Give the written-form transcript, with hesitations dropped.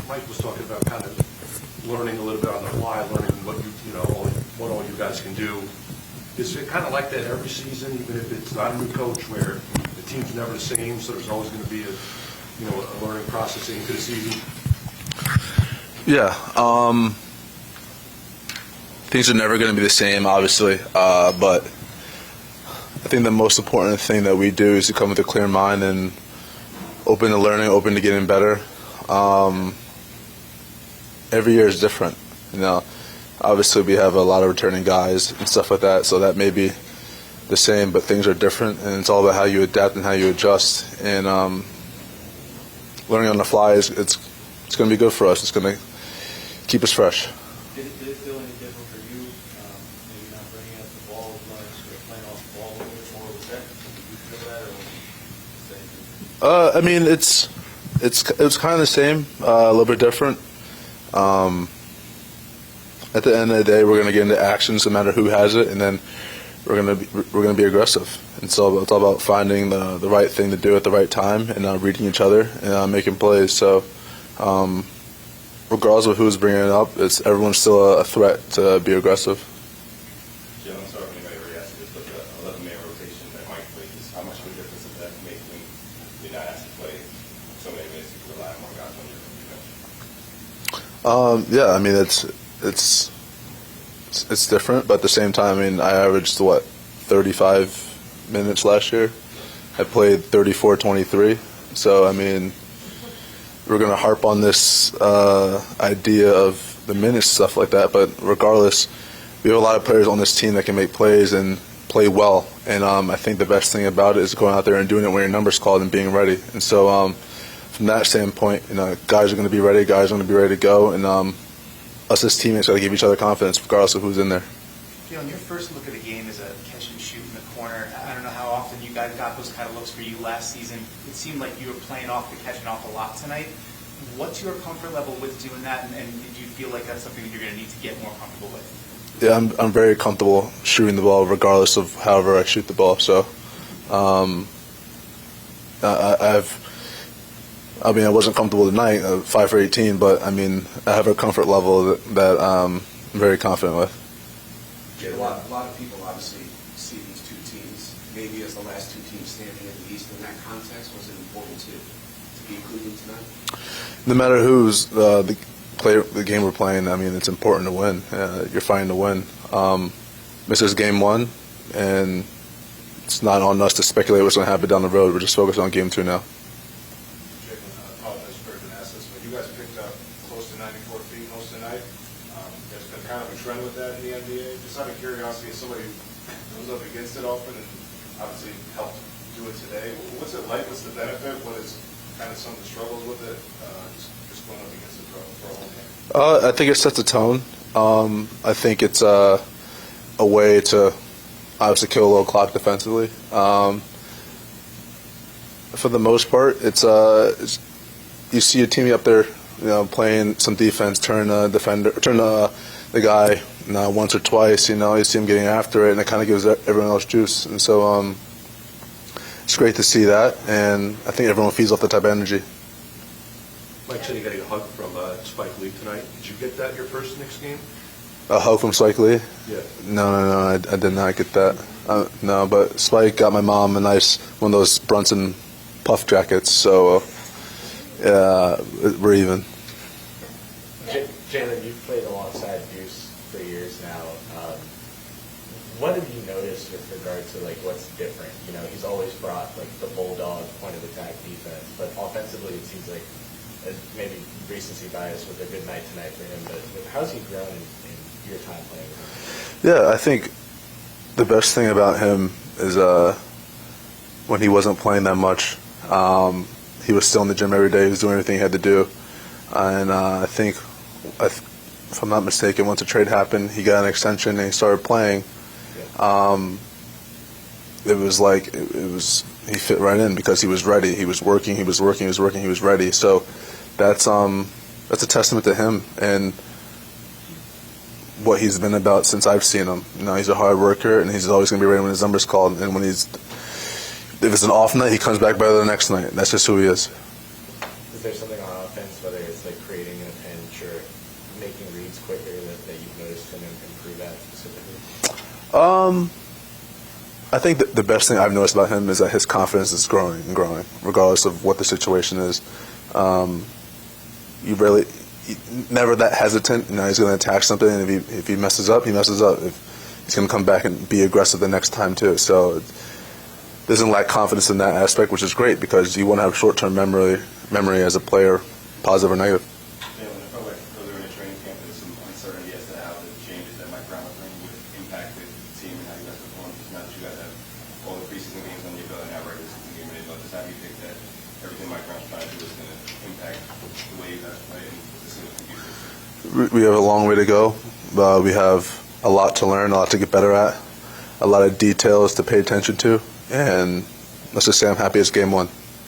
Mike was talking about kind of learning a little bit on the fly, learning what all you guys can do. Is it kind of like that every season, even if it's not a new coach, where the team's never the same, so there's always going to be a learning process into the season? Yeah. Things are never going to be the same, obviously, but I think the most important thing that we do is to come with a clear mind and open to learning, open to getting better. Every year is different, Obviously, we have a lot of returning guys and stuff like that, so that may be the same, but things are different, and it's all about how you adapt and how you adjust. And learning on the fly it's going to be good for us. It's going to keep us fresh. Did it feel any different for you? Maybe not bringing up the ball as much, or playing off the ball a little bit more. Was that? Did you feel that, or was it the same? I mean, it was kind of the same, a little bit different. At the end of the day, we're going to get into actions, no matter who has it, and then we're going to be aggressive. And so it's all about finding the right thing to do at the right time and reading each other and making plays. So regardless of who's bringing it up, everyone's still a threat to be aggressive. Jalen, sorry if anybody already asked this, but the 11-man rotation that Mike plays, how much of a difference does that make when you're not asked to play so many minutes? You rely on more guys on your defense? Yeah, I mean it's different, but at the same time, I mean, I averaged 35 minutes last year. I played 34-23, so I mean, we're going to harp on this idea of the minutes, stuff like that, but regardless, we have a lot of players on this team that can make plays and play well, and I think the best thing about it is going out there and doing it when your number's called and being ready. And so from that standpoint, guys are going to be ready, guys are going to be ready to go, and us as teammates got to give each other confidence regardless of who's in there. Jalen, your first look at the game is a catch and shoot in the corner. I don't know how often you guys got those kind of looks for you last season. It seemed like you were playing off the catching off a lot tonight. What's your comfort level with doing that, and do you feel like that's something that you're going to need to get more comfortable with? Yeah, I'm very comfortable shooting the ball regardless of however I shoot the ball. So I mean, I wasn't comfortable tonight, 5 for 18, but I mean, I have a comfort level that I'm very confident with. Yeah, a lot of people obviously see these two teams maybe as the last two teams standing in the East. In that context, was it important to be included tonight? No matter who's the game we're playing, I mean, it's important to win. You're fighting to win. This is game one, and it's not on us to speculate what's going to happen down the road. We're just focused on game two now. You guys picked up close to 94 feet most of the night. There's been kind of a trend with that in the NBA. Just out of curiosity, as somebody who goes up against it often and obviously helped do it today, what's it like? What's the benefit? What is kind of some of the struggles with it? Just going up against it for a whole game? I think it sets a tone. I think it's a way to obviously kill a little clock defensively. For the most part, it's you see a team up there, playing some defense, turn the guy once or twice. You see him getting after it, and it kind of gives everyone else juice. And so it's great to see that, and I think everyone feeds off the type of energy. Mike said he got a hug from Spike Lee tonight. Did you get that your first Knicks game? A hug from Spike Lee? Yeah. No, I did not get that. No, but Spike got my mom a nice one of those Brunson puff jackets, so we're even. Jalen, you've played alongside Deuce for years now. What have you noticed with regard to what's different? He's always brought the bulldog point of attack defense, but offensively it seems like maybe recency bias was a good night tonight for him. But how's he grown in your time playing with him? Yeah, I think the best thing about him is when he wasn't playing that much, he was still in the gym every day. He was doing everything he had to do. And I think, if I'm not mistaken, once the trade happened, he got an extension and he started playing. It was he fit right in because he was ready. He was working, he was ready. So that's a testament to him and what he's been about since I've seen him. He's a hard worker, and he's always going to be ready when his number's called. And if it's an off night, he comes back better the next night. That's just who he is. Is there something on offense, whether it's areas, like creating in a pinch or making reads quicker that you've noticed him improve at specifically? I think that the best thing I've noticed about him is that his confidence is growing and growing, regardless of what the situation is. Never that hesitant. You know, he's going to attack something, and if he messes up, he messes up. If he's going to come back and be aggressive the next time too. So it doesn't lack confidence in that aspect, which is great because you want to have short-term memory as a player, positive or negative. Jalen, I felt like earlier in the training camp there was some uncertainty as to how the changes that Mike Brown was bringing would impact the team and how you guys perform. Now that you guys have all the preseason games on your belt and now regular season game in your belt, just how do you think that everything Mike Brown's trying to do is going to impact the way you guys play and the single computer? We have a long way to go. We have a lot to learn, a lot to get better at, a lot of details to pay attention to, and let's just say I'm happy it's game one.